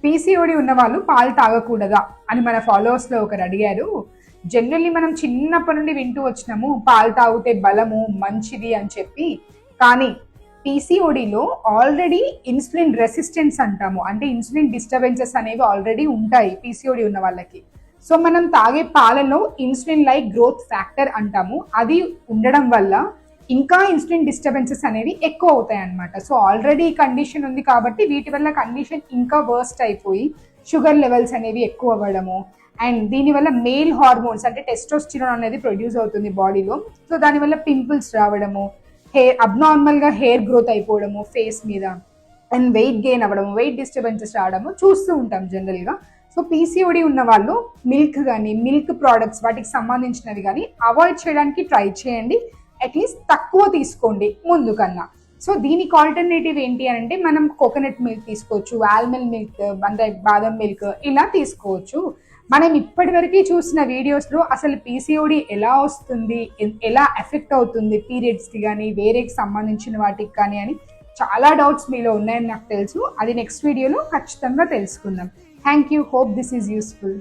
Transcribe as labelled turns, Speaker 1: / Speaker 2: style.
Speaker 1: PCOD ఉన్న వాళ్ళు పాలు తాగకూడదా అని మన ఫాలోవర్స్లో ఒకరు అడిగారు. జనరల్లీ మనం చిన్నప్పటి నుండి వింటూ వచ్చినాము పాలు తాగితే బలము మంచిది అని చెప్పి. కానీ పీసీఓడిలో ఆల్రెడీ ఇన్సులిన్ రెసిస్టెన్స్ అంటాము, అంటే ఇన్సులిన్ డిస్టర్బెన్సెస్ అనేవి ఆల్రెడీ ఉంటాయి పీసీఓడి ఉన్న వాళ్ళకి. సో మనం తాగే పాలలో ఇన్సులిన్ లైక్ గ్రోత్ ఫ్యాక్టర్ అంటాము, అది ఉండడం వల్ల ఇంకా ఇన్సులిన్ డిస్టర్బెన్సెస్ అనేవి ఎక్కువ అవుతాయి అన్నమాట. సో ఆల్రెడీ కండిషన్ ఉంది కాబట్టి వీటి వల్ల కండిషన్ ఇంకా వర్స్ట్ అయిపోయి షుగర్ లెవెల్స్ అనేవి ఎక్కువ అవ్వడము, అండ్ దీనివల్ల మేల్ హార్మోన్స్ అంటే టెస్టోస్టిరాన్ అనేది ప్రొడ్యూస్ అవుతుంది బాడీలో. సో దానివల్ల పింపుల్స్ రావడము, అబ్నార్మల్గా హెయిర్ గ్రోత్ అయిపోవడము ఫేస్ మీద, అండ్ వెయిట్ గెయిన్ అవ్వడము, వెయిట్ డిస్టర్బెన్సెస్ రావడము చూస్తూ ఉంటాం జనరల్గా. సో పీసీఓడి ఉన్న వాళ్ళు మిల్క్ కానీ మిల్క్ ప్రోడక్ట్స్ వాటికి సంబంధించినవి కానీ అవాయిడ్ చేయడానికి ట్రై చేయండి. అట్లీస్ట్ తక్కువ తీసుకోండి ముందు కన్నా. సో దీనికి ఆల్టర్నేటివ్ ఏంటి అని అంటే మనం కోకోనట్ మిల్క్ తీసుకోవచ్చు, ఆల్మండ్ మిల్క్ అంటే బాదం మిల్క్ ఇలా తీసుకోవచ్చు. మనం ఇప్పటివరకు చూసిన వీడియోస్లో అసలు పీసీఓడి ఎలా వస్తుంది, ఎలా ఎఫెక్ట్ అవుతుంది పీరియడ్స్కి కానీ వేరేకి సంబంధించిన వాటికి కానీ అని చాలా డౌట్స్ మీలో ఉన్నాయని నాకు తెలుసు. అది నెక్స్ట్ వీడియోలో ఖచ్చితంగా తెలుసుకుందాం. Thank you. Hope this is useful.